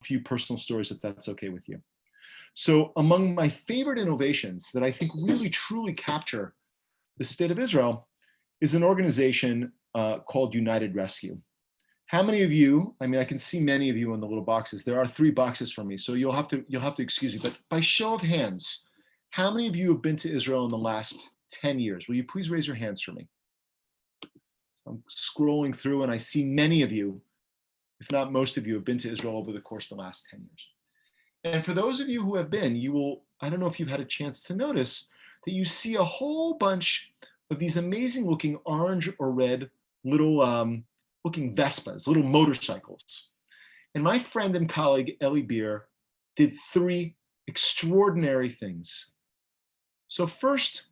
few personal stories if that's okay with you. So among my favorite innovations that I think really truly capture the state of Israel is an organization called United Rescue. How many of you, I mean, I can see many of you in the little boxes. There are 3 boxes for me, so you'll have to excuse me, but by show of hands, how many of you have been to Israel in the last 10 years? Will you please raise your hands for me? So I'm scrolling through and I see many of you, if not most of you, have been to Israel over the course of the last 10 years. And for those of you who have been, you will, I don't know if you've had a chance to notice that you see a whole bunch of these amazing looking orange or red little looking Vespas, little motorcycles. And my friend and colleague, Eli Beer, did 3 extraordinary things. So first,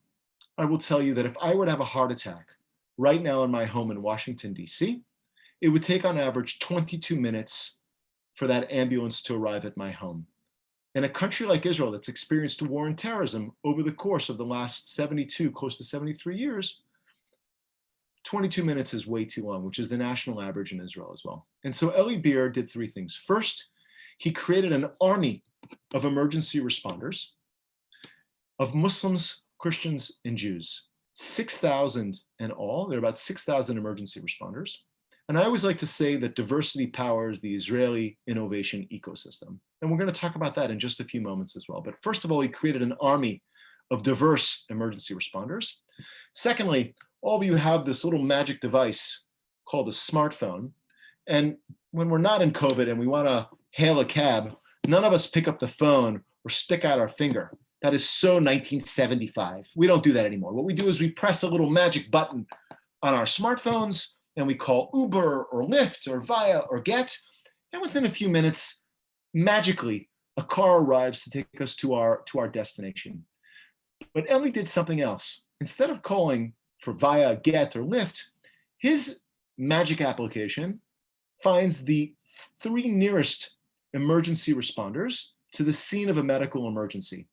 I will tell you that if I were to have a heart attack right now in my home in Washington, DC, it would take on average 22 minutes for that ambulance to arrive at my home. In a country like Israel that's experienced war and terrorism over the course of the last 72, close to 73 years, 22 minutes is way too long, which is the national average in Israel as well. And so Eli Beer did 3 things. First, he created an army of emergency responders, of Muslims, Christians, and Jews. 6,000 in all. There are about 6,000 emergency responders. And I always like to say that diversity powers the Israeli innovation ecosystem. And we're going to talk about that in just a few moments as well. But first of all, he created an army of diverse emergency responders. Secondly, all of you have this little magic device called a smartphone. And when we're not in COVID and we want to hail a cab, none of us pick up the phone or stick out our finger. That is so 1975. We don't do that anymore. What we do is we press a little magic button on our smartphones and we call Uber or Lyft or Via or Get. And within a few minutes, magically, a car arrives to take us to our destination. But Eli did something else. Instead of calling for Via, Get, or Lyft, his magic application finds the 3 nearest emergency responders to the scene of a medical emergency.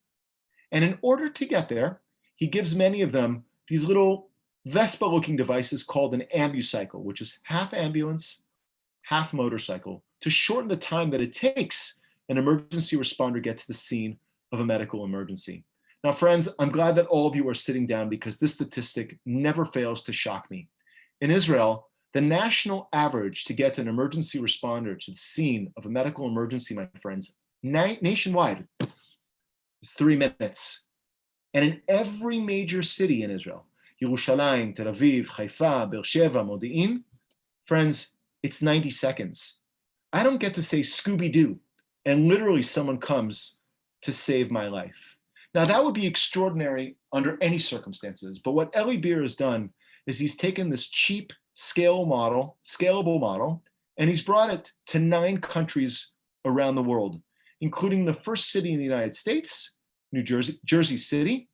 And in order to get there, he gives many of them these little Vespa-looking devices called an ambucycle, which is half ambulance, half motorcycle, to shorten the time that it takes an emergency responder to get to the scene of a medical emergency. Now, friends, I'm glad that all of you are sitting down because this statistic never fails to shock me. In Israel, the national average to get an emergency responder to the scene of a medical emergency, my friends, nationwide is 3 minutes. And in every major city in Israel, Yerushalayim, Tel Aviv, Haifa, Beersheva, Modi'in, friends, it's 90 seconds. I don't get to say Scooby-Doo, and literally someone comes to save my life. Now, that would be extraordinary under any circumstances, but what Eli Beer has done is he's taken this cheap, scalable model, and he's brought it to 9 countries around the world, including the first city in the United States, Jersey City.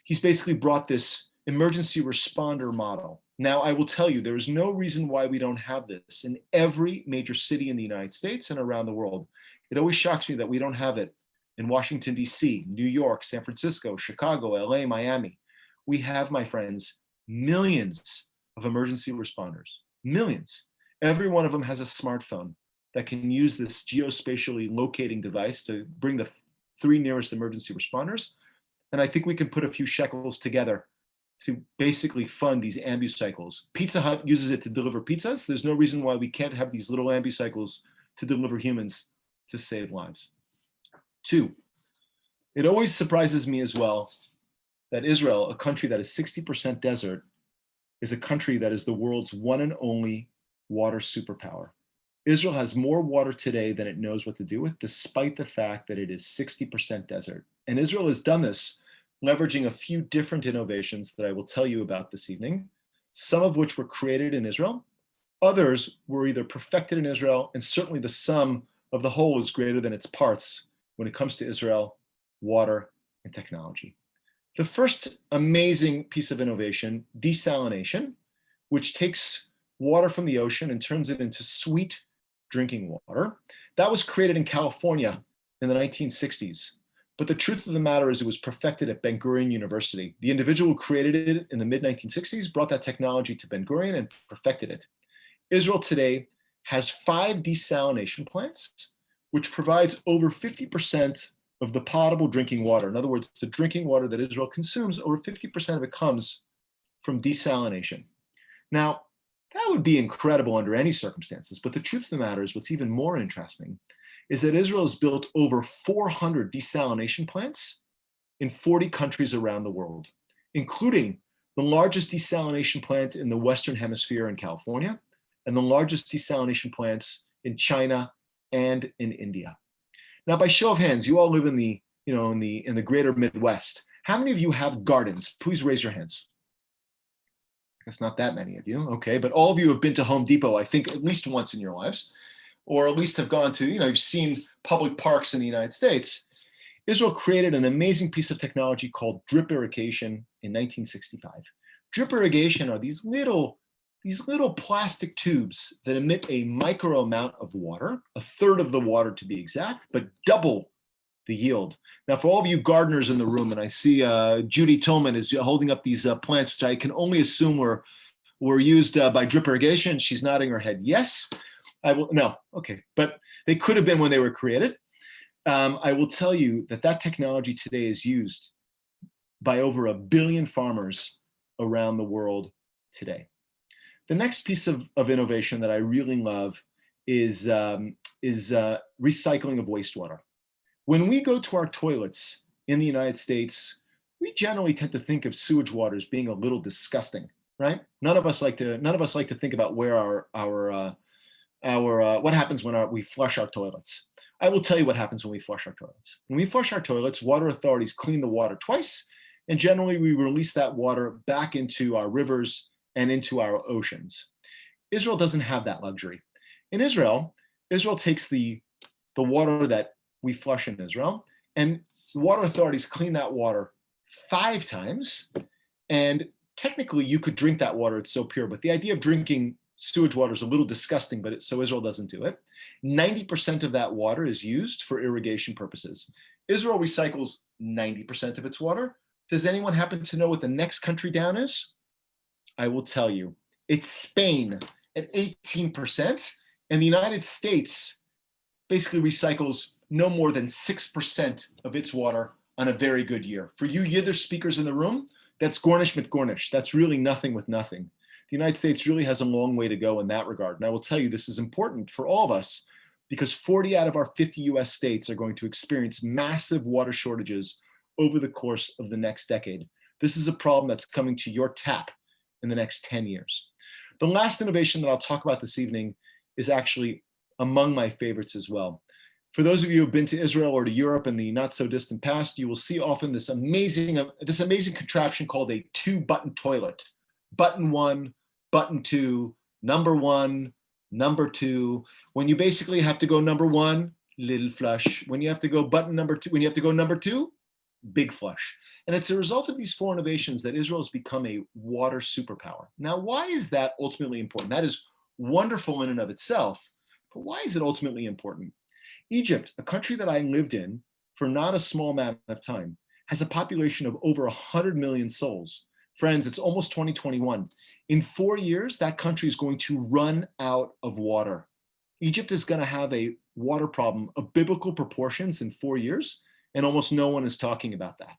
He's basically brought this emergency responder model. Now, I will tell you, there is no reason why we don't have this in every major city in the United States and around the world. It always shocks me that we don't have it in Washington, D.C., New York, San Francisco, Chicago, L.A., Miami. We have, my friends, millions of emergency responders, millions. Every one of them has a smartphone that can use this geospatially locating device to bring the 3 nearest emergency responders. And I think we can put a few shekels together to basically fund these ambucycles. Pizza Hut uses it to deliver pizzas. There's no reason why we can't have these little ambucycles to deliver humans to save lives. 2, it always surprises me as well that Israel, a country that is 60% desert, is a country that is the world's one and only water superpower. Israel has more water today than it knows what to do with, despite the fact that it is 60% desert. And Israel has done this leveraging a few different innovations that I will tell you about this evening, some of which were created in Israel. Others were either perfected in Israel, and certainly the sum of the whole is greater than its parts when it comes to Israel, water, and technology. The first amazing piece of innovation, desalination, which takes water from the ocean and turns it into sweet drinking water. That was created in California in the 1960s. But the truth of the matter is it was perfected at Ben Gurion University. The individual who created it in the mid-1960s brought that technology to Ben Gurion and perfected it. Israel today has 5 desalination plants, which provides over 50% of the potable drinking water. In other words, the drinking water that Israel consumes, over 50% of it comes from desalination. Now, that would be incredible under any circumstances, but the truth of the matter is what's even more interesting is that Israel has built over 400 desalination plants in 40 countries around the world, including the largest desalination plant in the Western Hemisphere in California, and the largest desalination plants in China and in India. Now, by show of hands, you all live in the greater Midwest. How many of you have gardens? Please raise your hands. I guess not that many of you, okay, but all of you have been to Home Depot, I think, at least once in your lives, or at least have gone to, you've seen public parks in the United States. Israel created an amazing piece of technology called drip irrigation in 1965. Drip irrigation are these little plastic tubes that emit a micro amount of water, a third of the water to be exact, but double the yield. Now, for all of you gardeners in the room, and I see Judy Tillman is holding up these plants, which I can only assume were used by drip irrigation. She's nodding her head yes. No, okay, but they could have been when they were created. I will tell you that technology today is used by over 1 billion farmers around the world today. The next piece of innovation that I really love is recycling of wastewater. When we go to our toilets in the United States, we generally tend to think of sewage water as being a little disgusting, right? None of us like to think about where what happens when we flush our toilets. I will tell you what happens when we flush our toilets. When we flush our toilets, water authorities clean the water twice, and generally we release that water back into our rivers and into our oceans. Israel doesn't have that luxury. In Israel takes the water that we flush in Israel, and the water authorities clean that water 5 times, and technically you could drink that water, it's so pure, but the idea of drinking sewage water is a little disgusting, so Israel doesn't do it. 90% of that water is used for irrigation purposes. Israel recycles 90% of its water. Does anyone happen to know what the next country down is? I will tell you. It's Spain at 18%, and the United States basically recycles no more than 6% of its water on a very good year. For you Yiddish speakers in the room, that's Gornish mit Gornish. That's really nothing with nothing. The United States really has a long way to go in that regard. And I will tell you, this is important for all of us because 40 out of our 50 US states are going to experience massive water shortages over the course of the next decade. This is a problem that's coming to your tap in the next 10 years. The last innovation that I'll talk about this evening is actually among my favorites as well. For those of you who've been to Israel or to Europe in the not so distant past, you will see often this amazing contraption called a 2-button toilet. Button 1, button 2, number 1, number 2. When you basically have to go number 1, little flush. When you have to go button number 2, when you have to go number 2, big flush. And it's a result of these 4 innovations that Israel has become a water superpower. Now, why is that ultimately important? That is wonderful in and of itself, but why is it ultimately important? Egypt, a country that I lived in for not a small amount of time, has a population of over 100 million souls. Friends, it's almost 2021. In 4 years, that country is going to run out of water. Egypt is going to have a water problem of biblical proportions in 4 years, and almost no one is talking about that.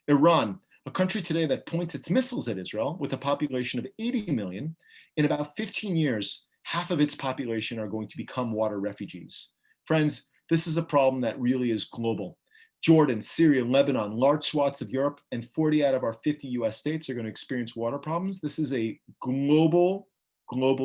Iran, a country today that points its missiles at Israel with a population of 80 million, in about 15 years, half of its population are going to become water refugees. Friends, this is a problem that really is global. Jordan, Syria, Lebanon, large swaths of Europe, and 40 out of our 50 US states are going to experience water problems. This is a global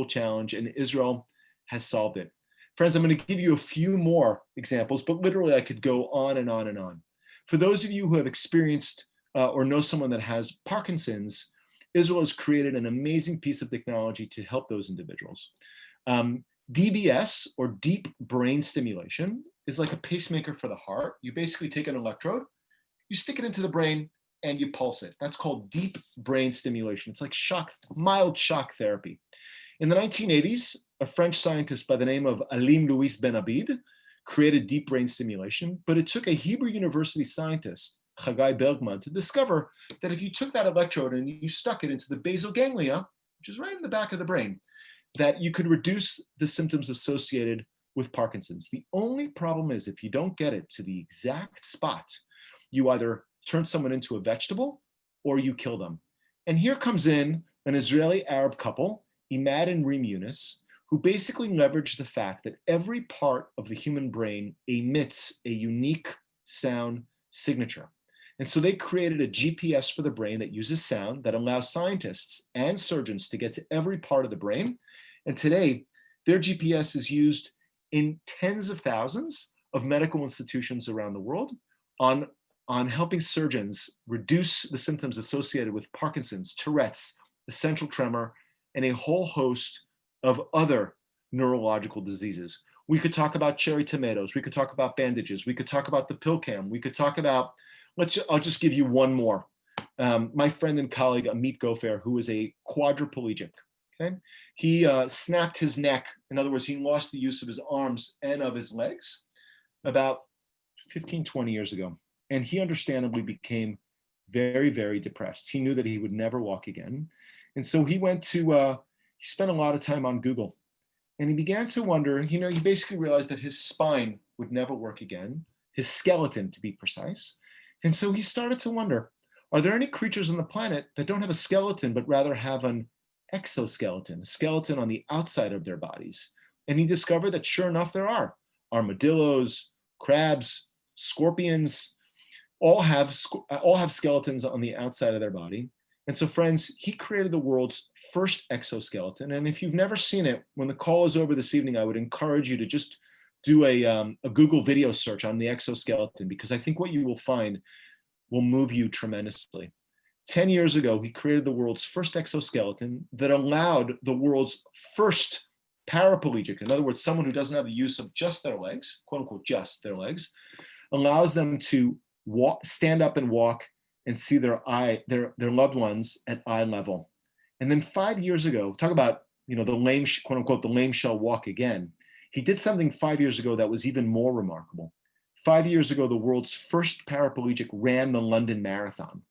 challenge, and Israel has solved it. Friends, I'm going to give you a few more examples, but literally I could go on and on and on. For those of you who have experienced or know someone that has Parkinson's, Israel has created an amazing piece of technology to help those individuals. DBS, or deep brain stimulation, is like a pacemaker for the heart. You basically take an electrode, you stick it into the brain, and you pulse it. That's called deep brain stimulation. It's like mild shock therapy. In the 1980s, a French scientist by the name of Alim Louis Ben Abid created deep brain stimulation, but it took a Hebrew University scientist, Chagai Bergman, to discover that if you took that electrode and you stuck it into the basal ganglia, which is right in the back of the brain, that you could reduce the symptoms associated with Parkinson's. The only problem is if you don't get it to the exact spot, you either turn someone into a vegetable or you kill them. And here comes in an Israeli-Arab couple, Emad and Reem Yunus, who basically leveraged the fact that every part of the human brain emits a unique sound signature. And so they created a GPS for the brain that uses sound that allows scientists and surgeons to get to every part of the brain. And today, their GPS is used in tens of thousands of medical institutions around the world on helping surgeons reduce the symptoms associated with Parkinson's, Tourette's, essential tremor, and a whole host of other neurological diseases. We could talk about cherry tomatoes. We could talk about bandages. We could talk about the pill cam. We could talk about, I'll just give you one more. My friend and colleague, Amit Gofar, who is a quadriplegic, okay? He snapped his neck. In other words, he lost the use of his arms and of his legs about 15, 20 years ago. And he understandably became very, very depressed. He knew that he would never walk again. And so he went to, he spent a lot of time on Google. And he began to wonder, he basically realized that his spine would never work again, his skeleton to be precise. And so he started to wonder, are there any creatures on the planet that don't have a skeleton, but rather have an exoskeleton, a skeleton on the outside of their bodies? And he discovered that sure enough, there are. Armadillos, crabs, scorpions, all have skeletons on the outside of their body. And so, friends, he created the world's first exoskeleton. And if you've never seen it, when the call is over this evening, I would encourage you to just do a Google video search on the exoskeleton, because I think what you will find will move you tremendously. 10 years ago, he created the world's first exoskeleton that allowed the world's first paraplegic, in other words, someone who doesn't have the use of just their legs, quote unquote, just their legs, allows them to walk, stand up and walk and see their loved ones at eye level. And then 5 years ago, talk about, the lame, quote unquote, the lame shall walk again. He did something 5 years ago that was even more remarkable. 5 years ago, the world's first paraplegic ran the London Marathon.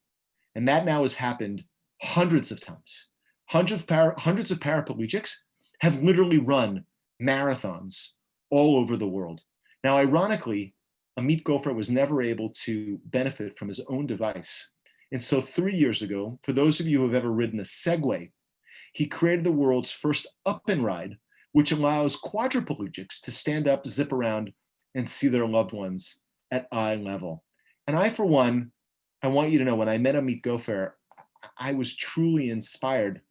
And that now has happened hundreds of times. Hundreds of paraplegics have literally run marathons all over the world. Now, ironically, Amit Gofar was never able to benefit from his own device. And so 3 years ago, for those of you who have ever ridden a Segway, he created the world's first up and ride, which allows quadriplegics to stand up, zip around, and see their loved ones at eye level. And I, for one, I want you to know, when I met Amit Gofar, I was truly inspired.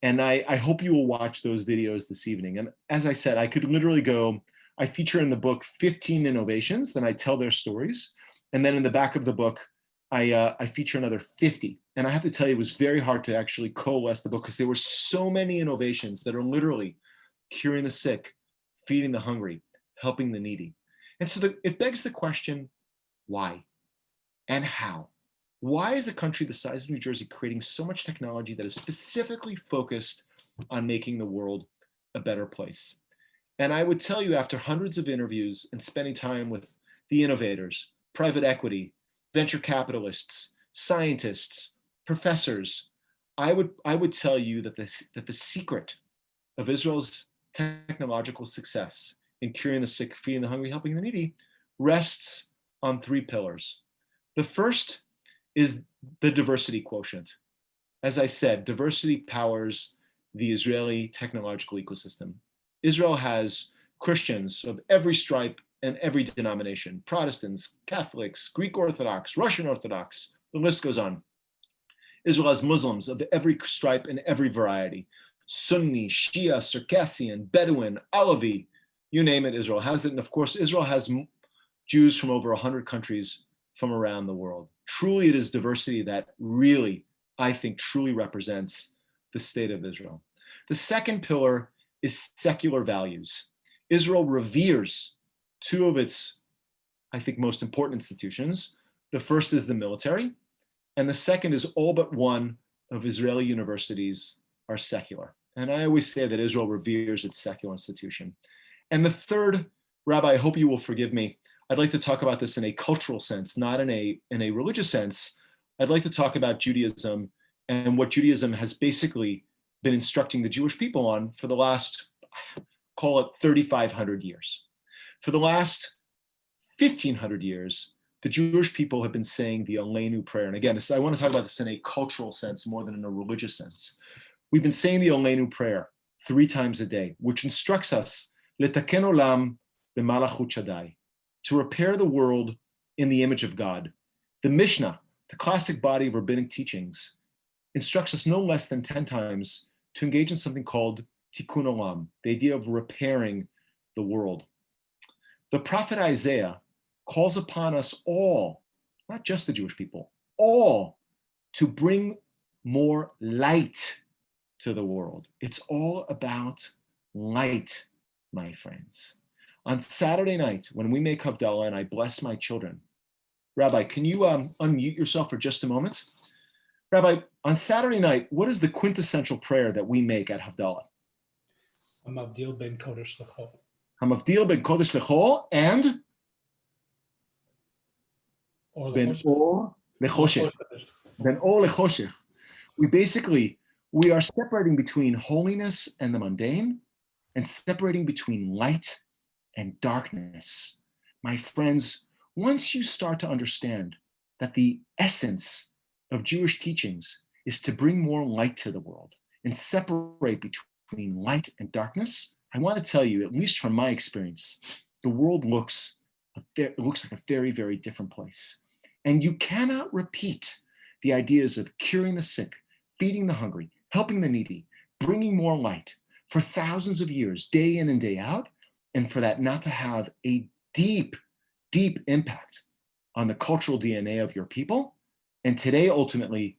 And I hope you will watch those videos this evening. And as I said, I could literally go, I feature in the book 15 innovations, then I tell their stories. And then in the back of the book, I feature another 50. And I have to tell you, it was very hard to actually coalesce the book because there were so many innovations that are literally curing the sick, feeding the hungry, helping the needy. And so it begs the question, why and how? Why is a country the size of New Jersey creating so much technology that is specifically focused on making the world a better place? And I would tell you, after hundreds of interviews and spending time with the innovators, private equity, venture capitalists, scientists, professors, I would tell you that the secret of Israel's technological success in curing the sick, feeding the hungry, helping the needy, rests on three pillars. The first is the diversity quotient. As I said, diversity powers the Israeli technological ecosystem. Israel has Christians of every stripe and every denomination, Protestants, Catholics, Greek Orthodox, Russian Orthodox, the list goes on. Israel has Muslims of every stripe and every variety, Sunni, Shia, Circassian, Bedouin, Alavi, you name it, Israel has it. And of course, Israel has Jews from over 100 countries from around the world. Truly, it is diversity that really, I think, truly represents the state of Israel. The second pillar is secular values. Israel reveres two of its, I think, most important institutions. The first is the military, and the second is all but one of Israeli universities are secular. And I always say that Israel reveres its secular institution. And the third, Rabbi, I hope you will forgive me, I'd like to talk about this in a cultural sense, not in a religious sense. I'd like to talk about Judaism and what Judaism has basically been instructing the Jewish people on for the last, call it 3,500 years. For the last 1,500 years, the Jewish people have been saying the Aleinu prayer. And again, I want to talk about this in a cultural sense more than in a religious sense. We've been saying the Aleinu prayer 3 times a day, which instructs us letaken olam b'malachut Shaddai, to repair the world in the image of God. The Mishnah, the classic body of rabbinic teachings, instructs us no less than 10 times to engage in something called tikkun olam, the idea of repairing the world. The prophet Isaiah calls upon us all, not just the Jewish people, all to bring more light to the world. It's all about light, my friends. On Saturday night, when we make Havdalah and I bless my children, Rabbi, can you unmute yourself for just a moment? Rabbi, on Saturday night, what is the quintessential prayer that we make at Havdalah? Hamavdil ben kodesh lechol. Hamavdil ben kodesh lechol and ben or lechoshech. Ben or lechoshech. We are separating between holiness and the mundane and separating between light and darkness. My friends, once you start to understand that the essence of Jewish teachings is to bring more light to the world and separate between light and darkness, I want to tell you, at least from my experience, the world looks like a very, very different place. And you cannot repeat the ideas of curing the sick, feeding the hungry, helping the needy, bringing more light for thousands of years, day in and day out, and for that not to have a deep, deep impact on the cultural DNA of your people. And today, ultimately,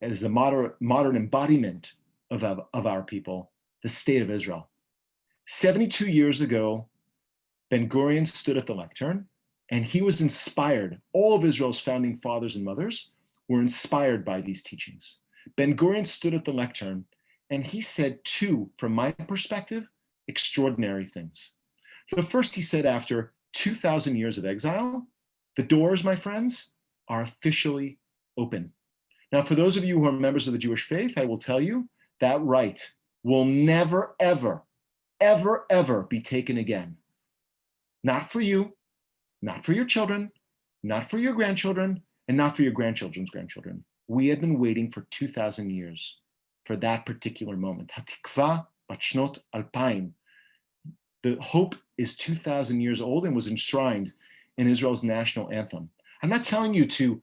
as the modern embodiment of our people, the state of Israel. 72 years ago, Ben Gurion stood at the lectern, and he was inspired. All of Israel's founding fathers and mothers were inspired by these teachings. Ben Gurion stood at the lectern, and he said 2, from my perspective, extraordinary things. The first, he said, after 2,000 years of exile, the doors, my friends, are officially open. Now, for those of you who are members of the Jewish faith, I will tell you that right will never, ever, ever, ever be taken again. Not for you, not for your children, not for your grandchildren, and not for your grandchildren's grandchildren. We have been waiting for 2,000 years for that particular moment. Hatikva bat shnot alpayim. The hope is 2,000 years old and was enshrined in Israel's national anthem. I'm not telling you to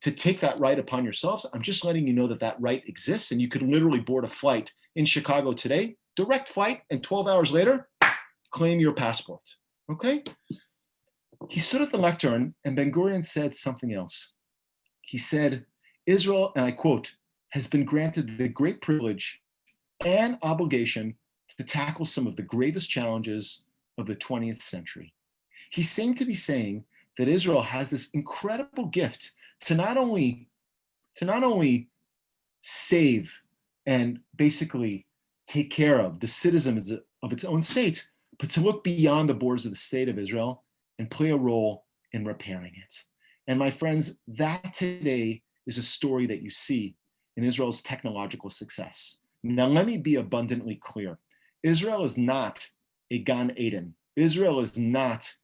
take that right upon yourselves. I'm just letting you know that that right exists, and you could literally board a flight in Chicago today, direct flight, and 12 hours later, claim your passport, okay? He stood at the lectern, and Ben Gurion said something else. He said, Israel, and I quote, has been granted the great privilege and obligation to tackle some of the gravest challenges of the 20th century. He seemed to be saying that Israel has this incredible gift to not only save and basically take care of the citizens of its own state, but to look beyond the borders of the state of Israel and play a role in repairing it. And my friends, that today is a story that you see in Israel's technological success. Now, let me be abundantly clear. Israel is not a Gan Eden. Israel is not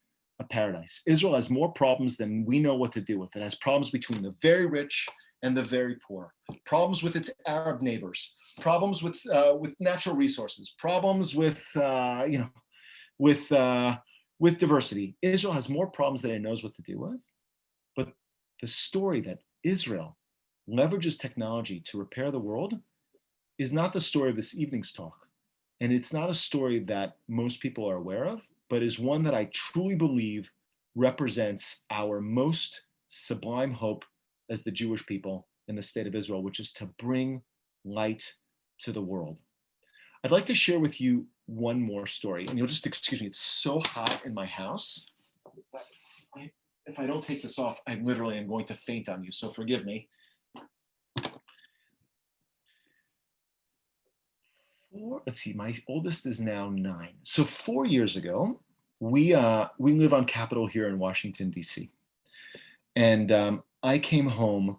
a paradise. Israel has more problems than we know what to do with. It has problems between the very rich and the very poor, problems with its Arab neighbors, problems with natural resources, problems with diversity. Israel has more problems than it knows what to do with. But the story that Israel leverages technology to repair the world is not the story of this evening's talk. And it's not a story that most people are aware of, but is one that I truly believe represents our most sublime hope as the Jewish people in the state of Israel, which is to bring light to the world. I'd like to share with you one more story, and you'll just excuse me, it's so hot in my house. If I don't take this off, I literally am going to faint on you, so forgive me. Let's see, my oldest is now 9. So 4 years ago, we live on Capitol here in Washington, D.C. And I came home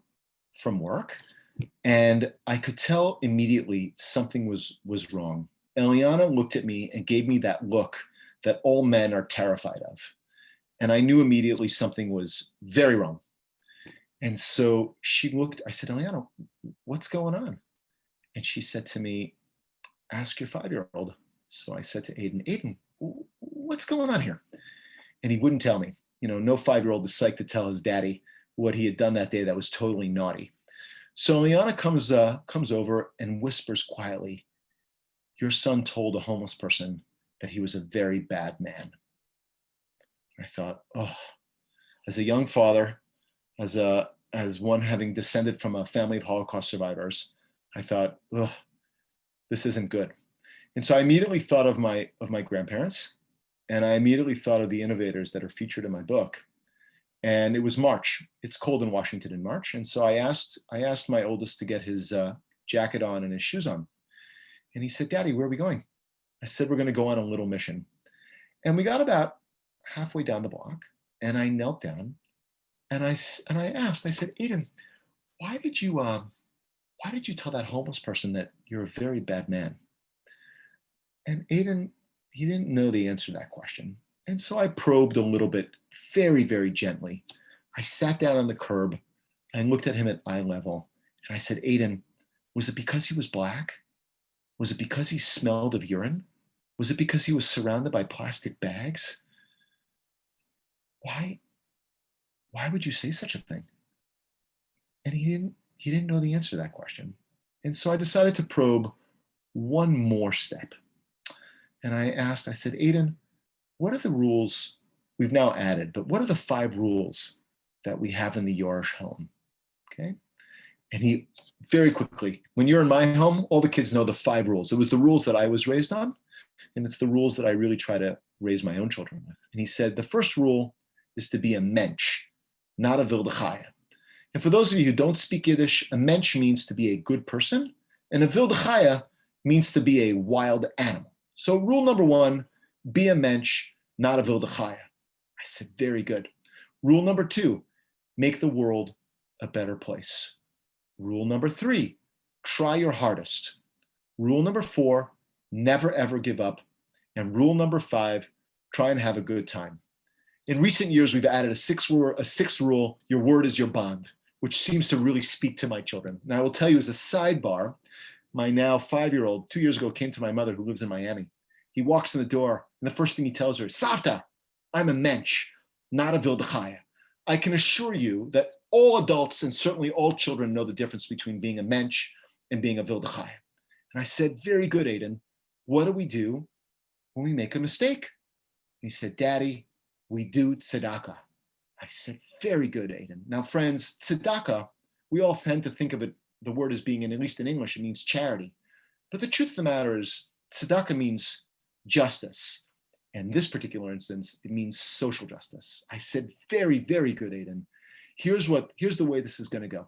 from work, and I could tell immediately something was wrong. Eliana looked at me and gave me that look that all men are terrified of. And I knew immediately something was very wrong. And so she looked, I said, Eliana, what's going on? And she said to me, ask your 5-year-old. So I said to Aiden, what's going on here? And he wouldn't tell me. You know, no 5-year-old is psyched to tell his daddy what he had done that day that was totally naughty. So Eliana comes over and whispers quietly, your son told a homeless person that he was a very bad man. I thought, oh, as a young father, as one having descended from a family of Holocaust survivors, I thought, oh, this isn't good. And so I immediately thought of my grandparents, and I immediately thought of the innovators that are featured in my book. And it was March. It's cold in Washington in March. And so I asked my oldest to get his jacket on and his shoes on. And he said, Daddy, where are we going? I said, we're going to go on a little mission. And we got about halfway down the block, and I knelt down and I asked, I said, Aiden, why did you tell that homeless person that you're a very bad man? And Aiden, he didn't know the answer to that question. And so I probed a little bit, very, very gently. I sat down on the curb and looked at him at eye level. And I said, Aiden, was it because he was black? Was it because he smelled of urine? Was it because he was surrounded by plastic bags? Why would you say such a thing? And he didn't know the answer to that question. And so I decided to probe one more step. And I said, Aiden, what are the rules we've now added, but what are the 5 rules that we have in the Jorisch home? Okay. And he very quickly, when you're in my home, all the kids know the 5 rules. It was the rules that I was raised on, and it's the rules that I really try to raise my own children with. And he said, the first rule is to be a mensch, not a wilde chaya. And for those of you who don't speak Yiddish, a mensch means to be a good person, and a wilde chaya means to be a wild animal. So rule number 1, be a mensch, not a wilde chaya. I said, very good. Rule number 2, make the world a better place. Rule number 3, try your hardest. Rule number 4, never ever give up. And rule number 5, try and have a good time. In recent years, we've added a sixth rule, your word is your bond, which seems to really speak to my children. Now I will tell you as a sidebar, my now 5-year-old 2 years ago came to my mother who lives in Miami. He walks in the door and the first thing he tells her is, Savta, I'm a mensch, not a wilde chaya. I can assure you that all adults and certainly all children know the difference between being a mensch and being a wilde chaya. And I said, very good, Aiden. What do we do when we make a mistake? He said, Daddy, we do tzedakah. I said, very good, Aiden. Now, friends, tzedakah, we all tend to think of it, the word as being, at least in English, it means charity. But the truth of the matter is, tzedakah means justice. In this particular instance, it means social justice. I said, very, very good, Aiden. Here's the way this is going to go.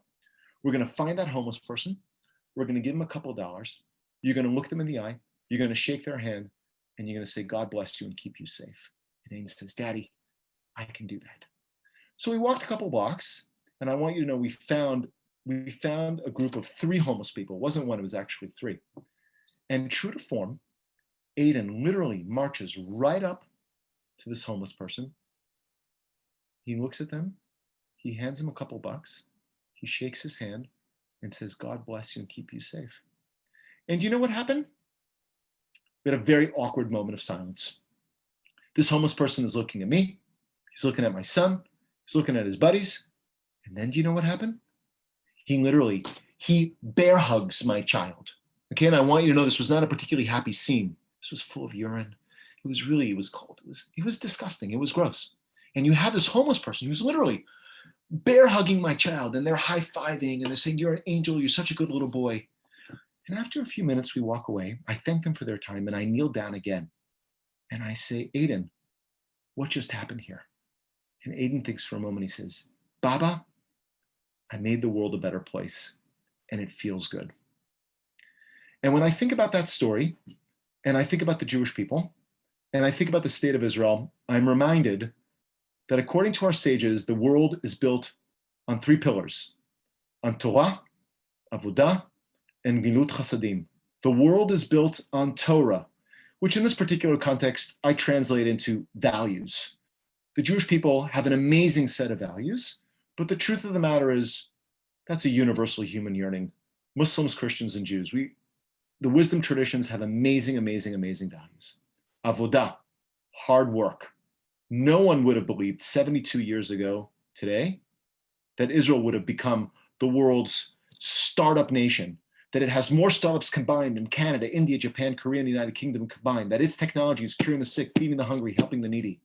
We're going to find that homeless person. We're going to give them a couple of dollars. You're going to look them in the eye. You're going to shake their hand, and you're going to say, God bless you and keep you safe. And Aiden says, Daddy, I can do that. So we walked a couple blocks, and I want you to know we found a group of 3 homeless people. It wasn't 1, it was actually 3. And true to form, Aiden literally marches right up to this homeless person. He looks at them. He hands him a couple bucks. He shakes his hand and says, God bless you and keep you safe. And you know what happened? We had a very awkward moment of silence. This homeless person is looking at me. He's looking at my son. He's looking at his buddies. And then do you know what happened? He bear hugs my child. Okay, and I want you to know this was not a particularly happy scene. This was full of urine. It was cold. It was disgusting. It was gross. And you have this homeless person who's literally bear hugging my child, and they're high-fiving, and they're saying, you're an angel, you're such a good little boy. And after a few minutes, we walk away. I thank them for their time, and I kneel down again. And I say, Aiden, what just happened here? And Aiden thinks for a moment. He says, Baba, I made the world a better place, and it feels good. And when I think about that story, and I think about the Jewish people, and I think about the state of Israel, I'm reminded that according to our sages, the world is built on 3 pillars, on Torah, Avodah, and Gilut Chasadim. The world is built on Torah, which in this particular context, I translate into values. The Jewish people have an amazing set of values, but the truth of the matter is that's a universal human yearning. Muslims, Christians, and Jews, the wisdom traditions have amazing, amazing, amazing values. Avodah, hard work. No one would have believed 72 years ago today that Israel would have become the world's startup nation, that it has more startups combined than Canada, India, Japan, Korea, and the United Kingdom combined, that its technology is curing the sick, feeding the hungry, helping the needy,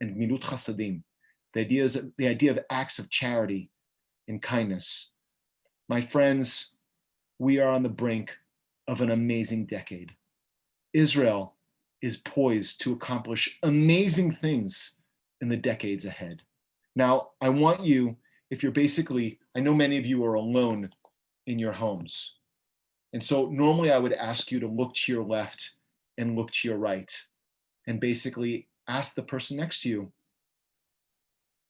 and milut chasadim, the idea of acts of charity and kindness. My friends, we are on the brink of an amazing decade. Israel is poised to accomplish amazing things in the decades ahead. Now, I want you, if you're basically, I know many of you are alone in your homes. And so normally I would ask you to look to your left and look to your right and basically ask the person next to you.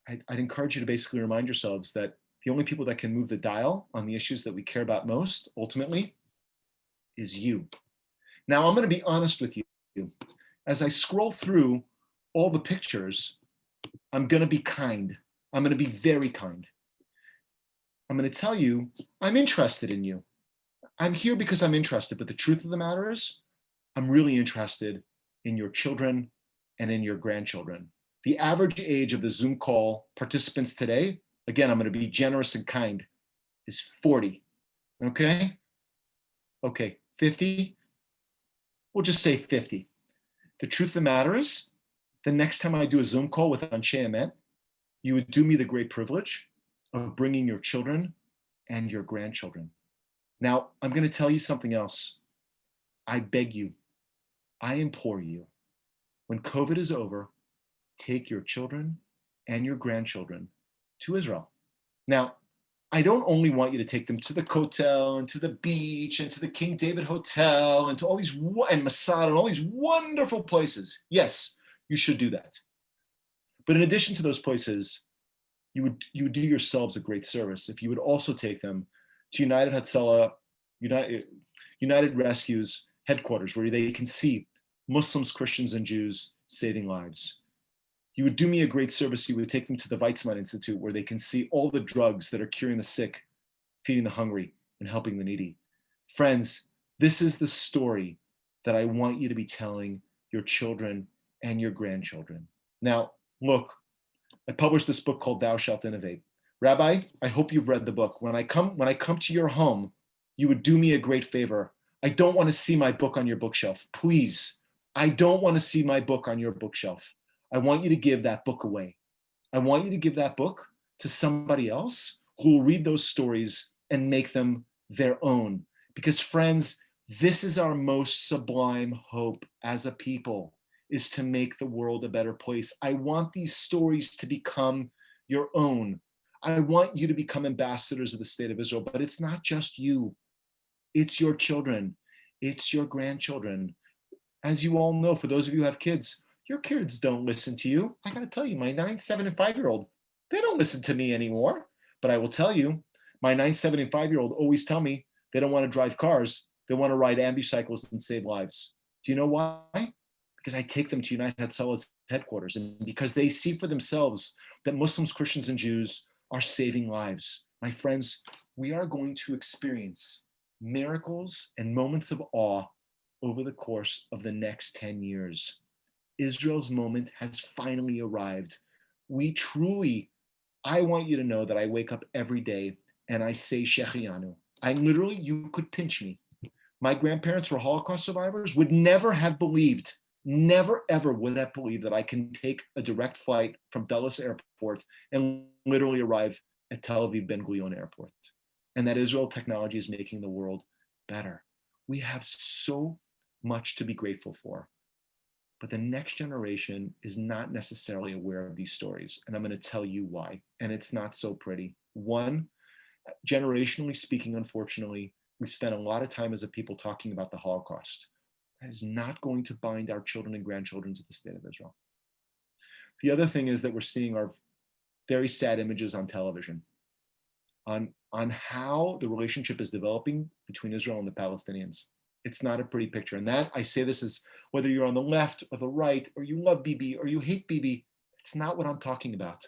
I'd encourage you to basically remind yourselves that the only people that can move the dial on the issues that we care about most, ultimately, is you. Now, I'm going to be honest with you. As I scroll through all the pictures, I'm going to be kind. I'm going to be very kind. I'm going to tell you, I'm interested in you. I'm here because I'm interested, but the truth of the matter is, I'm really interested in your children and in your grandchildren. The average age of the Zoom call participants today, again, I'm going to be generous and kind, is 40. Okay? Okay, 50? We'll just say 50. The truth of the matter is, the next time I do a Zoom call with Anshe Emet, you would do me the great privilege of bringing your children and your grandchildren. Now, I'm going to tell you something else. I beg you, I implore you, when COVID is over, take your children and your grandchildren to Israel. Now, I don't only want you to take them to the Kotel and to the beach and to the King David Hotel and to all these, and Masada and all these wonderful places. Yes, you should do that. But in addition to those places, you would do yourselves a great service if you would also take them to United Hatzalah, United Rescue's headquarters, where they can see Muslims, Christians, and Jews saving lives. You would do me a great service. You would take them to the Weizmann Institute, where they can see all the drugs that are curing the sick, feeding the hungry, and helping the needy. Friends, this is the story that I want you to be telling your children and your grandchildren. Now, look, I published this book called Thou Shalt Innovate. Rabbi, I hope you've read the book. When I come to your home, you would do me a great favor. I don't want to see my book on your bookshelf. Please, I don't want to see my book on your bookshelf. I want you to give that book away. I want you to give that book to somebody else who will read those stories and make them their own. Because friends, this is our most sublime hope as a people, is to make the world a better place. I want these stories to become your own. I want you to become ambassadors of the state of Israel, but it's not just you. It's your children. It's your grandchildren. As you all know, for those of you who have kids, your kids don't listen to you. I got to tell you, my 9, 7, and 5-year-old, they don't listen to me anymore. But I will tell you, my 9, 7, and 5-year-old always tell me they don't want to drive cars. They want to ride ambicycles and save lives. Do you know why? Because I take them to United Hatzalah's headquarters, and because they see for themselves that Muslims, Christians, and Jews are saving lives. My friends, we are going to experience miracles and moments of awe over the course of the next 10 years. Israel's moment has finally arrived. I want you to know that I wake up every day and I say Shechianu. You could pinch me. My grandparents were Holocaust survivors, would never have believed, never ever would have believed that I can take a direct flight from Dulles Airport and literally arrive at Tel Aviv Ben Gurion Airport, and that Israel technology is making the world better. We have so much to be grateful for. But the next generation is not necessarily aware of these stories. And I'm going to tell you why. And it's not so pretty. One, generationally speaking, unfortunately, we've spent a lot of time as a people talking about the Holocaust. That is not going to bind our children and grandchildren to the state of Israel. The other thing is that we're seeing our very sad images on television on how the relationship is developing between Israel and the Palestinians. It's not a pretty picture. And that, I say this is whether you're on the left or the right, or you love Bibi or you hate Bibi, it's not what I'm talking about.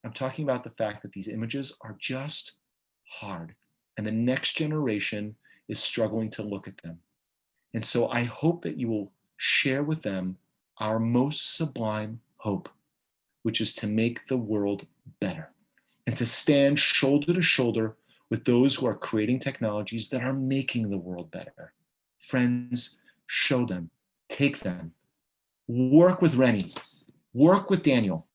I'm talking about the fact that these images are just hard. And the next generation is struggling to look at them. And so I hope that you will share with them our most sublime hope, which is to make the world better and to stand shoulder to shoulder with those who are creating technologies that are making the world better. Friends, show them, take them, work with Rennie, work with Daniel,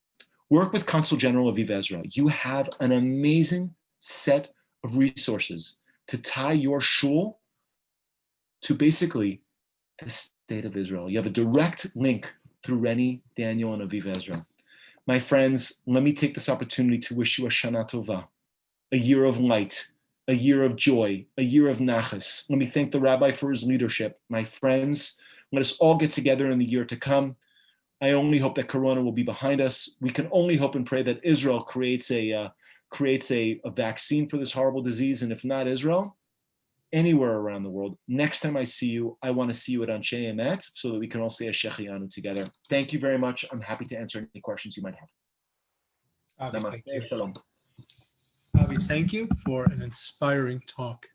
work with Consul General Aviv Ezra. You have an amazing set of resources to tie your shul to basically the state of Israel. You have a direct link through Rennie, Daniel, and Aviv Ezra. My friends, let me take this opportunity to wish you a Shana Tova, a year of light, a year of joy, a year of nachas. Let me thank the rabbi for his leadership. My friends, let us all get together in the year to come. I only hope that Corona will be behind us. We can only hope and pray that Israel creates a vaccine for this horrible disease. And if not Israel, anywhere around the world. Next time I see you, I want to see you at Anshe Emet so that we can all say a Shechianu together. Thank you very much. I'm happy to answer any questions you might have. Avi, thank you. Shalom. Avi, thank you for an inspiring talk.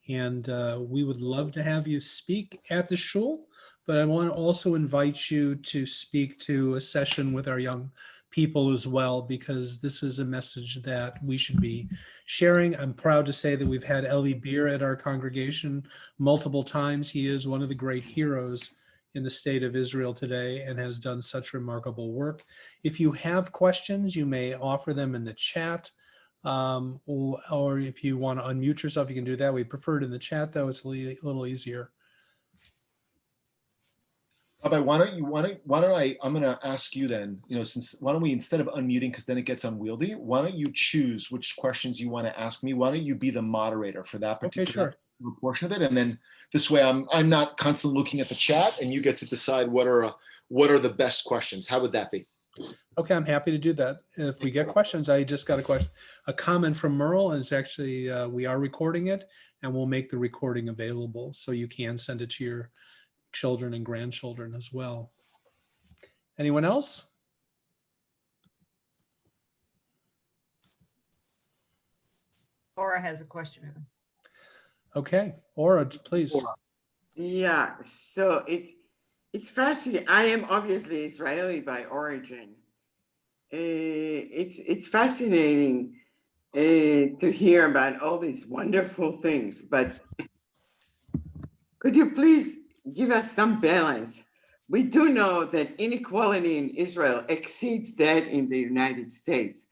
And we would love to have you speak at the shul, but I want to also invite you to speak to a session with our young people as well, because this is a message that we should be sharing. I'm proud to say that we've had Eli Beer at our congregation multiple times. He is one of the great heroes in the state of Israel today and has done such remarkable work. If you have questions, you may offer them in the chat. Or if you want to unmute yourself, you can do that. We prefer it in the chat, though. It's a little easier. Rabbi, I'm going to ask you then, why don't we, instead of unmuting, because then it gets unwieldy, why don't you choose which questions you want to ask me? Why don't you be the moderator for that particular portion of it? And then this way I'm not constantly looking at the chat and you get to decide what are the best questions. How would that be? Okay, I'm happy to do that. If we get questions, I just got a comment from Merle, and it's actually, we are recording it, and we'll make the recording available so you can send it to your children and grandchildren as well. Anyone else? Aura has a question. Okay, Aura, please. Yeah, so it's fascinating. I am obviously Israeli by origin. It's fascinating to hear about all these wonderful things, but could you please give us some balance? We do know that inequality in Israel exceeds that in the United States.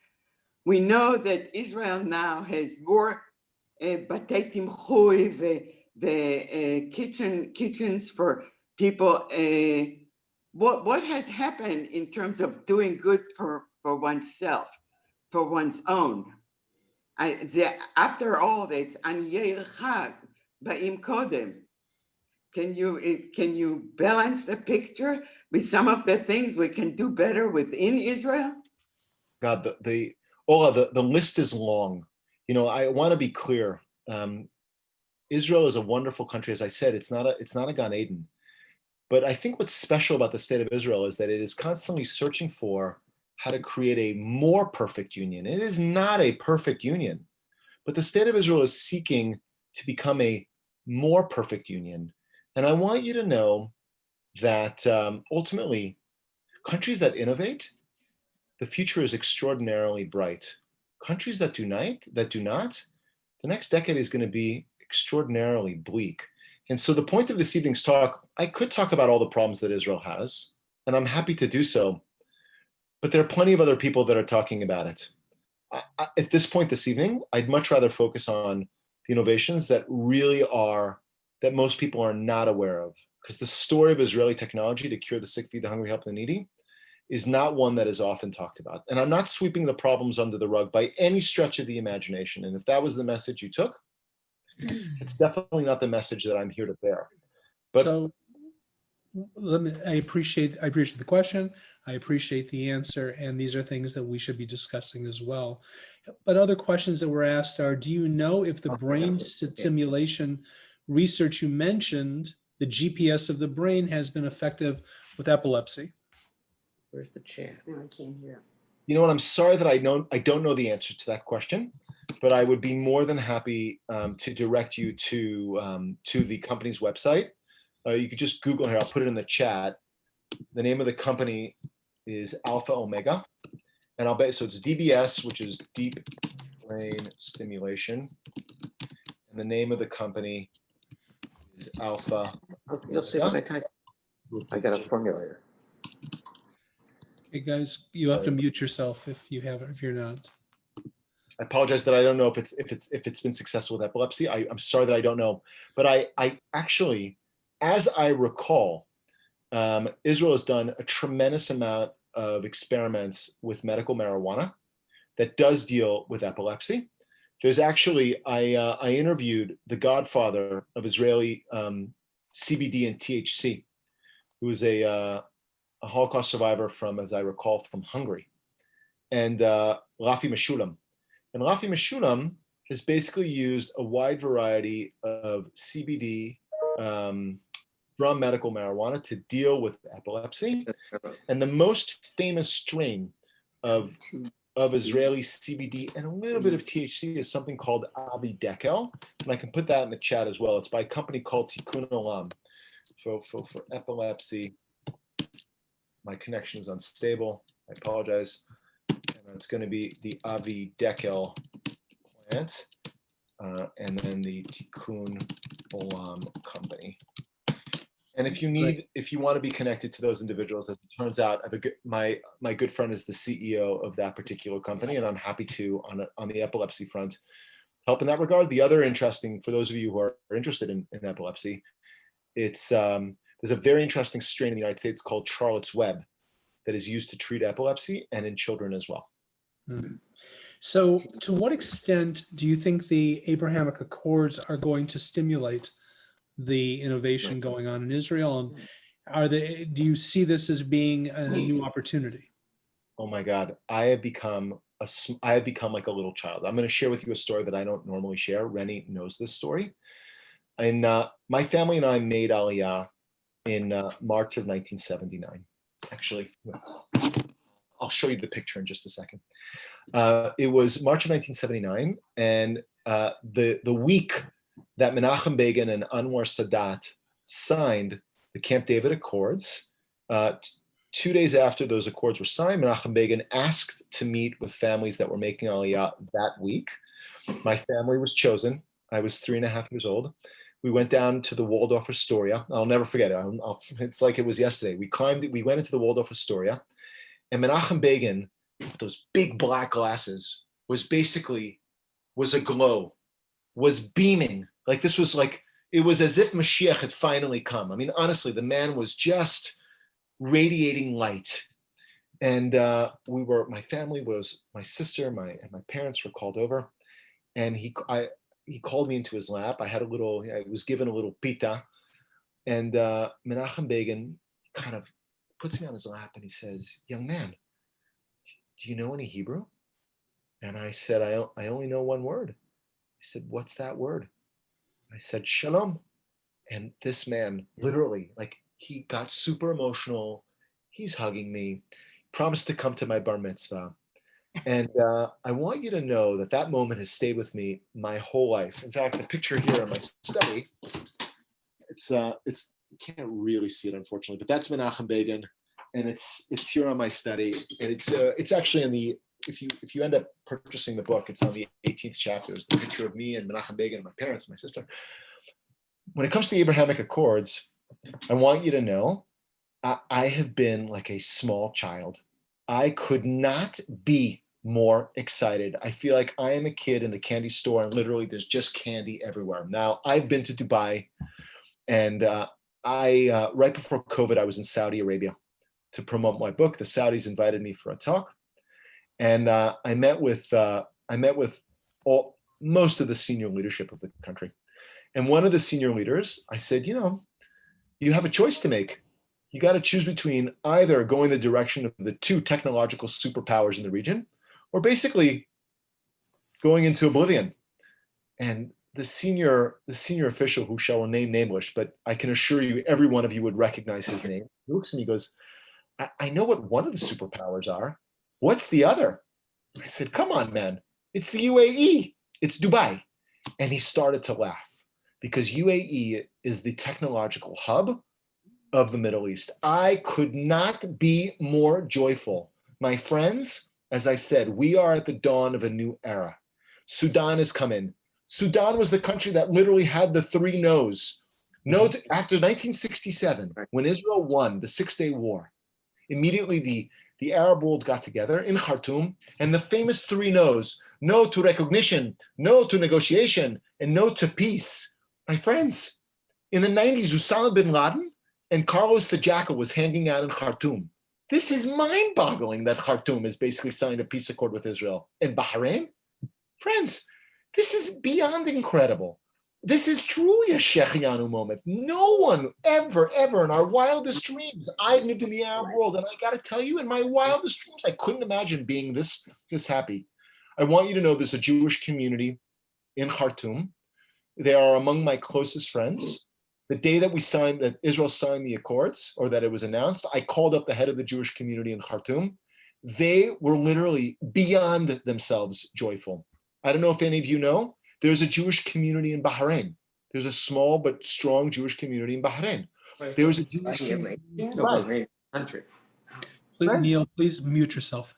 We know that Israel now has more batei timchui, the kitchens for people. What has happened in terms of doing good for oneself, for one's own? After all, it's aniyei chag ba'im kodem. Can you balance the picture with some of the things we can do better within Israel? God, the list is long. I want to be clear. Israel is a wonderful country. As I said, it's not a Gan Eden. But I think what's special about the state of Israel is that it is constantly searching for how to create a more perfect union. It is not a perfect union, but the state of Israel is seeking to become a more perfect union. And I want you to know that ultimately, countries that innovate, the future is extraordinarily bright. Countries that do not, the next decade is going to be extraordinarily bleak. And so the point of this evening's talk, I could talk about all the problems that Israel has, and I'm happy to do so, but there are plenty of other people that are talking about it. At this point this evening, I'd much rather focus on the innovations that most people are not aware of, because the story of Israeli technology to cure the sick, feed the hungry, help the needy is not one that is often talked about. And I'm not sweeping the problems under the rug by any stretch of the imagination. And if that was the message you took, it's definitely not the message that I'm here to bear. But so I appreciate the question. I appreciate the answer. And these are things that we should be discussing as well. But other questions that were asked are, do you know if the brain stimulation research you mentioned, the GPS of the brain has been effective with epilepsy. Where's the chat? No, I can't hear. You know what? I'm sorry that I don't know the answer to that question, but I would be more than happy to direct you to the company's website. You could just Google here. I'll put it in the chat. The name of the company is Alpha Omega, and I'll bet so. It's DBS, which is deep brain stimulation, and the name of the company is Alpha. You'll see what I type. I got a formulator. Okay, guys, you have to mute yourself if you're not. I apologize that I don't know if it's been successful with epilepsy. I'm sorry that I don't know, but I actually, as I recall, Israel has done a tremendous amount of experiments with medical marijuana that does deal with epilepsy. There's actually, I interviewed the godfather of Israeli CBD and THC, who was a Holocaust survivor from, as I recall, from Hungary, and Rafi Meshulam. And Rafi Meshulam has basically used a wide variety of CBD from medical marijuana to deal with epilepsy. And the most famous strain of Israeli CBD and a little bit of THC is something called Avi Jorisch. And I can put that in the chat as well. It's by a company called Tikkun Olam. For epilepsy, my connection is unstable. I apologize. And it's going to be the Avi Jorisch plant, and then the Tikkun Olam company. And if you want to be connected to those individuals, as it turns out, my good friend is the CEO of that particular company, and I'm happy to, on the epilepsy front, help in that regard. The other interesting, for those of you who are interested in epilepsy, it's there's a very interesting strain in the United States called Charlotte's Web that is used to treat epilepsy and in children as well. So to what extent do you think the Abrahamic Accords are going to stimulate the innovation going on in Israel? And do you see this as being a new opportunity? Oh my God, I have become like a little child. I'm going to share with you a story that I don't normally share. Rennie knows this story. And my family and I made Aliyah in March of 1979. Actually, I'll show you the picture in just a second. It was March of 1979, and the week that Menachem Begin and Anwar Sadat signed the Camp David Accords, 2 days after those accords were signed, Menachem Begin asked to meet with families that were making Aliyah that week. My family was chosen. I was 3.5 years old. We went down to the Waldorf Astoria. I'll never forget it. It's like it was yesterday. We went into the Waldorf Astoria, and Menachem Begin, with those big black glasses, was aglow, was beaming. Like this was like, it was as if Mashiach had finally come. I mean, honestly, the man was just radiating light. And my family was, my sister, and my parents were called over, and he called me into his lap. I was given a little pita, and Menachem Begin kind of puts me on his lap and he says, "Young man, do you know any Hebrew?" And I said, I only know one word. He said, "What's that word?" I said, "Shalom." And this man, literally, like, he got super emotional. He's hugging me, promised to come to my bar mitzvah. And I want you to know that moment has stayed with me my whole life. In fact, the picture here in my study, it's you can't really see it, unfortunately, but that's Menachem Begin, and it's here on my study, and it's actually in the, if you end up purchasing the book, it's on the 18th chapter. It's the picture of me and Menachem Begin, my parents, my sister. When it comes to the Abrahamic Accords, I want you to know I have been like a small child. I could not be more excited. I feel like I am a kid in the candy store, and literally there's just candy everywhere. Now, I've been to Dubai, and right before COVID, I was in Saudi Arabia to promote my book. The Saudis invited me for a talk, and I met with most of the senior leadership of the country. And one of the senior leaders, I said, you have a choice to make. You got to choose between either going the direction of the two technological superpowers in the region, or basically going into oblivion. And the senior official, who shall remain nameless, but I can assure you, every one of you would recognize his name. He looks at me, he goes, I know what one of the superpowers are. What's the other? I said, come on, man. It's the UAE. It's Dubai. And he started to laugh because UAE is the technological hub of the Middle East. I could not be more joyful. My friends, as I said, we are at the dawn of a new era. Sudan has come in. Sudan was the country that literally had the three no's. No, after 1967, when Israel won the Six-Day War, immediately the Arab world got together in Khartoum, and the famous three no's: no to recognition, no to negotiation, and no to peace. My friends, in the 90s, Osama bin Laden and Carlos the Jackal was hanging out in Khartoum. This is mind-boggling that Khartoum has basically signed a peace accord with Israel. And Bahrain? Friends, this is beyond incredible. This is truly a Shechianu moment. No one ever in our wildest dreams, I lived in the Arab world, and I got to tell you, in my wildest dreams, I couldn't imagine being this happy. I want you to know there's a Jewish community in Khartoum. They are among my closest friends. The day that Israel signed the accords, or that it was announced, I called up the head of the Jewish community in Khartoum. They were literally beyond themselves joyful. I don't know if any of you know, there's a Jewish community in Bahrain. There's a small but strong Jewish community in Bahrain. There was a Jewish community in Dubai. Country. Neil, please mute yourself.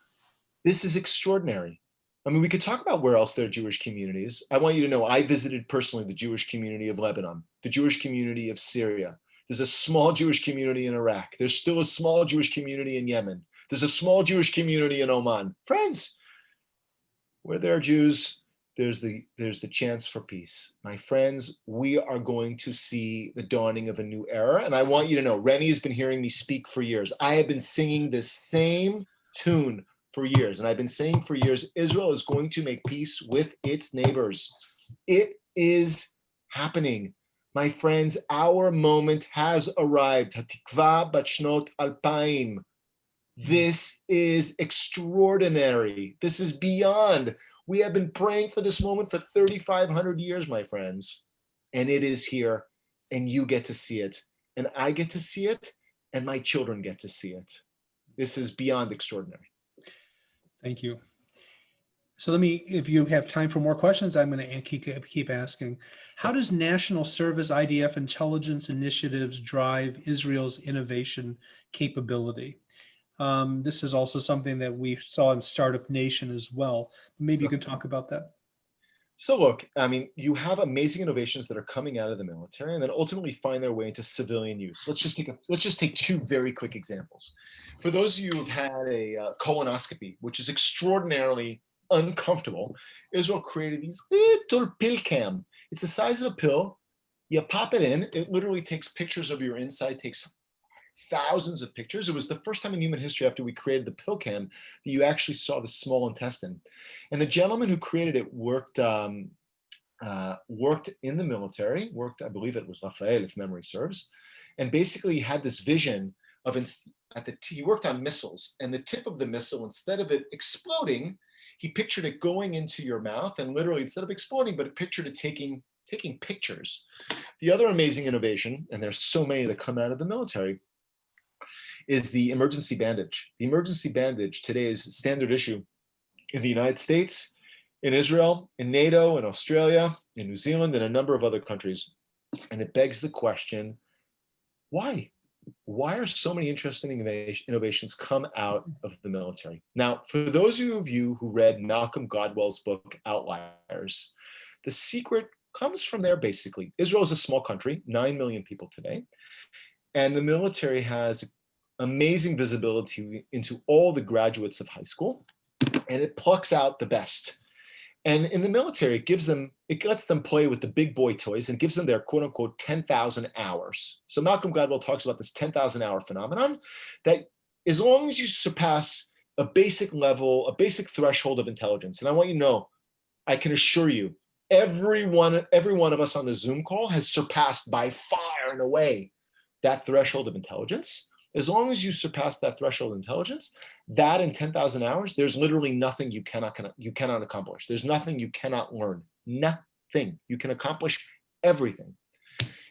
This is extraordinary. I mean, we could talk about where else there are Jewish communities. I want you to know, I visited personally the Jewish community of Lebanon, the Jewish community of Syria. There's a small Jewish community in Iraq. There's still a small Jewish community in Yemen. There's a small Jewish community in Oman. Friends, where there are Jews, there's the chance for peace. My friends, we are going to see the dawning of a new era. And I want you to know, Rennie has been hearing me speak for years. I have been singing this same tune for years. And I've been saying for years, Israel is going to make peace with its neighbors. It is happening. My friends, our moment has arrived. Hatikva Bachnot Alpaim. This is extraordinary. This is beyond. We have been praying for this moment for 3,500 years, my friends. And it is here. And you get to see it. And I get to see it. And my children get to see it. This is beyond extraordinary. Thank you. So if you have time for more questions, I'm going to keep asking. How does national service IDF intelligence initiatives drive Israel's innovation capability? This is also something that we saw in Startup Nation as well. Maybe you can talk about that. So look, I mean, you have amazing innovations that are coming out of the military and then ultimately find their way into civilian use. Let's just take two very quick examples. For those of you who have had a colonoscopy, which is extraordinarily uncomfortable, Israel created these little pill cam. It's the size of a pill. You pop it in. It literally takes pictures of your inside, takes thousands of pictures. It was the first time in human history after we created the pill cam that you actually saw the small intestine. And the gentleman who created it worked in the military, I believe it was Rafael, if memory serves, and basically had this vision of, he worked on missiles, and the tip of the missile, instead of it exploding, he pictured it going into your mouth, and literally, instead of exploding, but it pictured it taking pictures. The other amazing innovation, and there's so many that come out of the military, is the emergency bandage. The emergency bandage today is standard issue in the United States, in Israel, in NATO, in Australia, in New Zealand, and a number of other countries. And it begs the question, why? Why are so many interesting innovations come out of the military? Now, for those of you who read Malcolm Gladwell's book, Outliers, the secret comes from there basically. Israel is a small country, 9 million people today, and the military has amazing visibility into all the graduates of high school, and it plucks out the best. And in the military, it lets them play with the big boy toys and gives them their quote unquote 10,000 hours. So Malcolm Gladwell talks about this 10,000 hour phenomenon, that as long as you surpass a basic level, a basic threshold of intelligence, and I want you to know, I can assure you, every one of us on the Zoom call has surpassed by far and away that threshold of intelligence. As long as you surpass that threshold of intelligence, that in 10,000 hours, there's literally nothing you cannot accomplish. There's nothing you cannot learn. Nothing. thing. You can accomplish everything.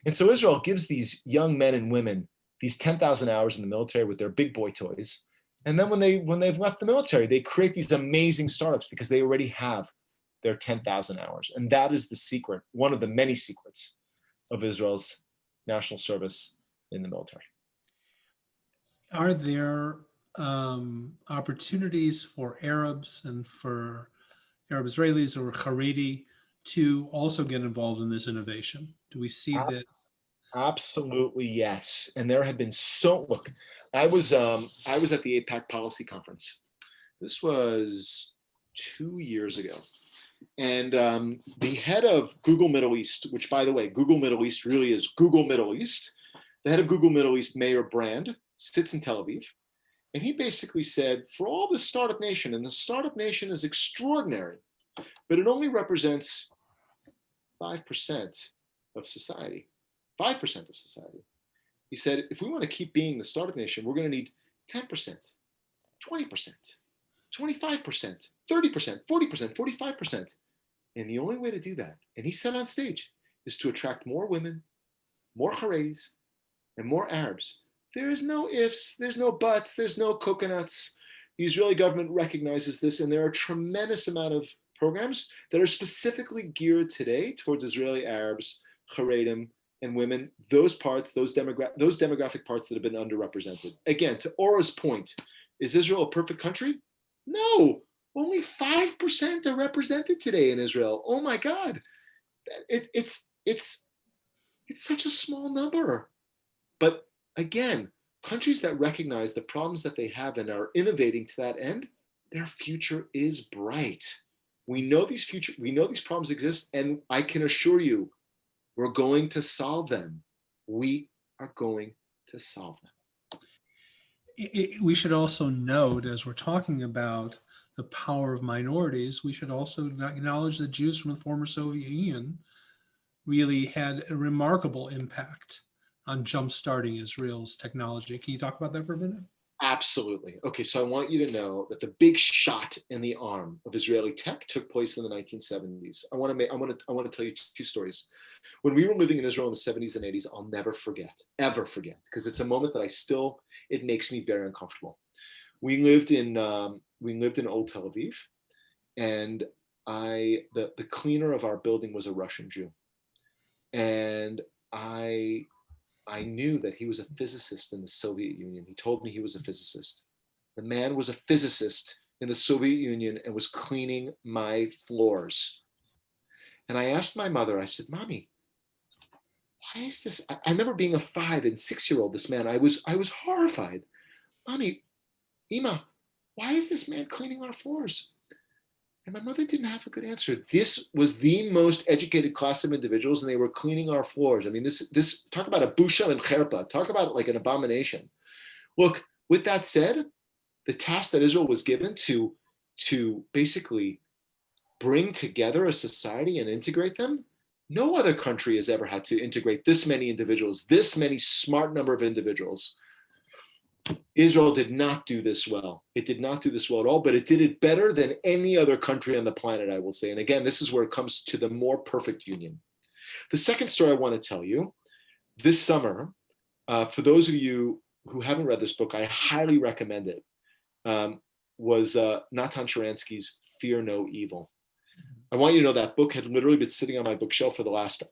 And so Israel gives these young men and women these 10,000 hours in the military with their big boy toys. And then when they've left the military, they create these amazing startups because they already have their 10,000 hours. And that is the secret, one of the many secrets of Israel's national service in the military. Are there opportunities for Arabs and for Arab Israelis or Haredi to also get involved in this innovation? Do we see that? Absolutely, yes. And there have been look, I was at the APAC policy conference. This was 2 years ago. And the head of Google Middle East, which by the way, Google Middle East really is Google Middle East. The head of Google Middle East, Mayor Brand, sits in Tel Aviv. And he basically said, for all the startup nation, and the startup nation is extraordinary, but it only represents 5% of society. 5% of society. He said, if we want to keep being the startup nation, we're going to need 10%, 20%, 25%, 30%, 40%, 45%. And the only way to do that, and he said on stage, is to attract more women, more Haredis, and more Arabs. There is no ifs, there's no buts, there's no coconuts. The Israeli government recognizes this, and there are a tremendous amount of programs that are specifically geared today towards Israeli Arabs, Haredim, and women, those demographic parts that have been underrepresented. Again, to Ora's point, is Israel a perfect country? No, only 5% are represented today in Israel. Oh my God, it's such a small number. But again, countries that recognize the problems that they have and are innovating to that end, their future is bright. We know these problems exist, and I can assure you, we're going to solve them. We are going to solve them. We should also note, as we're talking about the power of minorities, we should also acknowledge that Jews from the former Soviet Union really had a remarkable impact on jumpstarting Israel's technology. Can you talk about that for a minute? Absolutely. Okay, so I want you to know that the big shot in the arm of Israeli tech took place in the 1970s. I want to tell you two stories. When we were living in Israel in the 70s and 80s, I'll never forget, ever forget, because it's a moment that it makes me very uncomfortable. We lived in Old Tel Aviv, and the cleaner of our building was a Russian Jew, and I knew that he was a physicist in the Soviet Union. He told me he was a physicist. The man was a physicist in the Soviet Union and was cleaning my floors. And I asked my mother, I said, Mommy, why is this? I remember being a 5 and 6-year-old, this man, I was horrified. Mommy, Ima, why is this man cleaning our floors? And my mother didn't have a good answer. This was the most educated class of individuals, and they were cleaning our floors. I mean, this talk about a busha and cherpa, talk about like an abomination. Look, with that said, the task that Israel was given to basically bring together a society and integrate them, no other country has ever had to integrate this many individuals, this many smart number of individuals. Israel did not do this well. It did not do this well at all, but it did it better than any other country on the planet, I will say. And again, this is where it comes to the more perfect union. The second story I want to tell you, this summer, for those of you who haven't read this book, I highly recommend it, was Natan Sharansky's Fear No Evil. I want you to know that book had literally been sitting on my bookshelf for the last,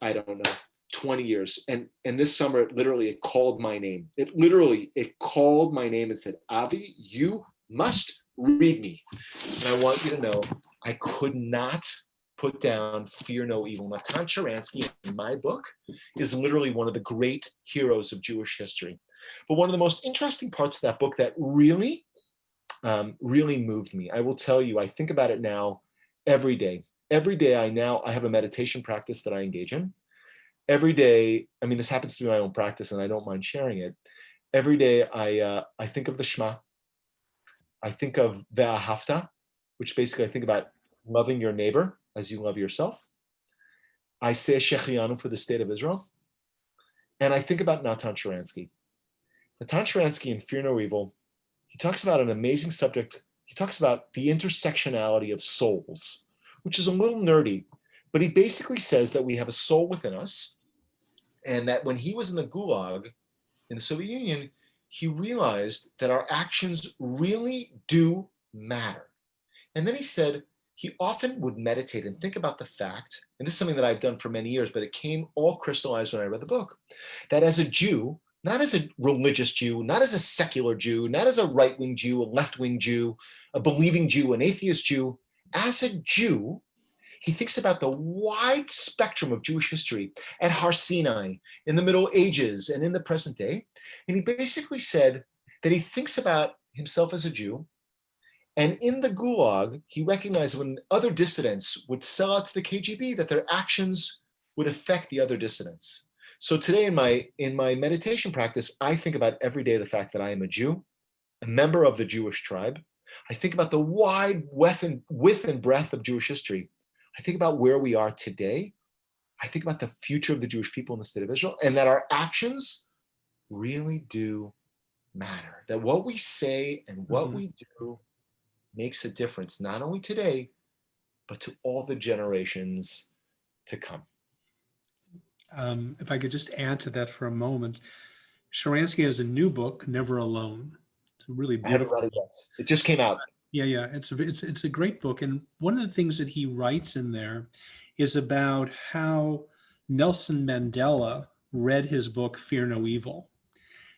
20 years. And this summer, it called my name. It called my name and said, Avi, you must read me. And I want you to know, I could not put down Fear No Evil. Natan Sharansky, in my book, is literally one of the great heroes of Jewish history. But one of the most interesting parts of that book that really moved me, I will tell you, I think about it now every day. Every day I have a meditation practice that I engage in. Every day, I mean, this happens to be my own practice and I don't mind sharing it. Every day I think of the Shema. I think of Ve'ahavta, which basically I think about loving your neighbor as you love yourself. I say Shechianu for the state of Israel. And I think about Natan Sharansky. Natan Sharansky in Fear No Evil, he talks about an amazing subject. He talks about the intersectionality of souls, which is a little nerdy, But he basically says that we have a soul within us, and that when he was in the Gulag in the Soviet Union, he realized that our actions really do matter. And then he said he often would meditate and think about the fact, and this is something that I've done for many years, but it came all crystallized when I read the book, that as a Jew, not as a religious Jew, not as a secular Jew, not as a right-wing Jew, a left-wing Jew, a believing Jew, an atheist Jew, as a Jew, he thinks about the wide spectrum of Jewish history at Har Sinai, in the Middle Ages, and in the present day. And he basically said that he thinks about himself as a Jew. And in the Gulag, he recognized when other dissidents would sell out to the KGB, that their actions would affect the other dissidents. So today in my meditation practice, I think about every day the fact that I am a Jew, a member of the Jewish tribe. I think about the wide width and breadth of Jewish history. I think about where we are today. I think about the future of the Jewish people in the state of Israel, and that our actions really do matter. That what we say and what we do makes a difference, not only today, but to all the generations to come. If I could just add to that for a moment, Sharansky has a new book, Never Alone. It's a really I haven't beautiful. read it yet. It just came out. Yeah. It's a great book. And one of the things that he writes in there is about how Nelson Mandela read his book, Fear No Evil.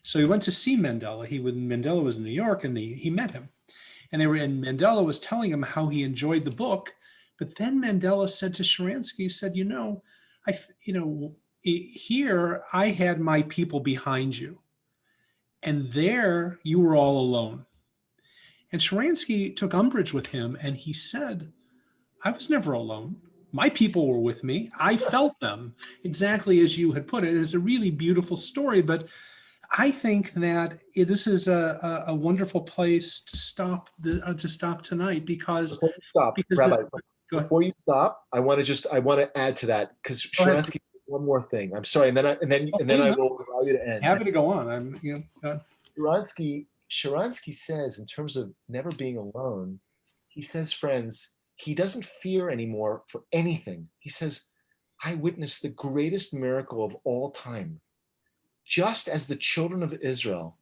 So he went to see Mandela. Mandela was in New York, and he met him. And Mandela was telling him how he enjoyed the book. But then Mandela said to Sharansky, he said, here I had my people behind you, and there you were all alone. And Sharansky took umbrage with him, and he said, I was never alone. My people were with me. I felt them exactly as you had put it. It's a really beautiful story, but I think that this is a wonderful place to stop tonight, because Before you stop, Rabbi, before you stop, I want to add to that, because Sharansky, one more thing. I'm sorry, and then I will allow you to end. Happy to go on. Sharansky says, in terms of never being alone, he says, friends, he doesn't fear anymore for anything. He says, I witnessed the greatest miracle of all time. Just as the children of Israel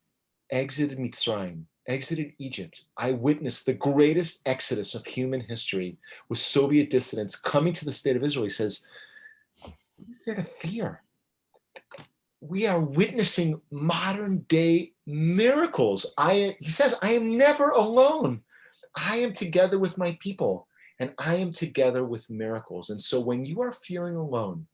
exited Mitzrayim, exited Egypt, I witnessed the greatest exodus of human history with Soviet dissidents coming to the state of Israel. He says, what is there to fear? We are witnessing modern day miracles. He says, I am never alone. I am together with my people, and I am together with miracles. And so when you are feeling alone,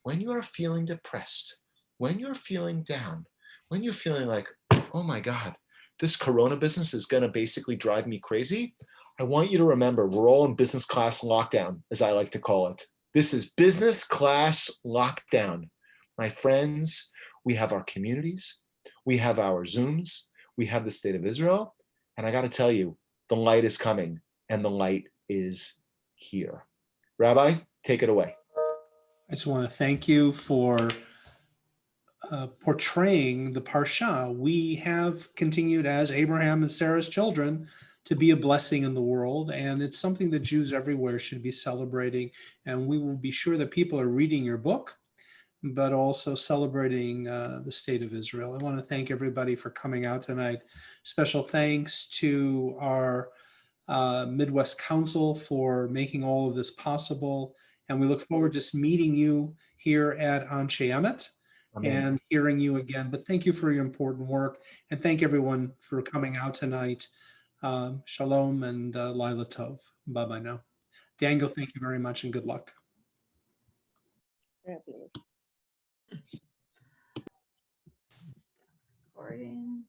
when you are feeling depressed, when you're feeling down, when you're feeling like, oh my God, this Corona business is going to basically drive me crazy, I want you to remember, we're all in business class lockdown, as I like to call it. This is business class lockdown. My friends, we have our communities, we have our Zooms, we have the state of Israel, and I got to tell you, the light is coming, and the light is here. Rabbi, take it away. I just want to thank you for portraying the Parsha. We have continued, as Abraham and Sarah's children, to be a blessing in the world, and it's something that Jews everywhere should be celebrating, and we will be sure that people are reading your book, but also celebrating the state of Israel. I want to thank everybody for coming out tonight. Special thanks to our Midwest Council for making all of this possible, and we look forward to meeting you here at Anshe Emet and hearing you again. But thank you for your important work, and thank everyone for coming out tonight. Shalom and Laila Tov. Bye-bye now. Daniel, thank you very much, and good luck. Recording.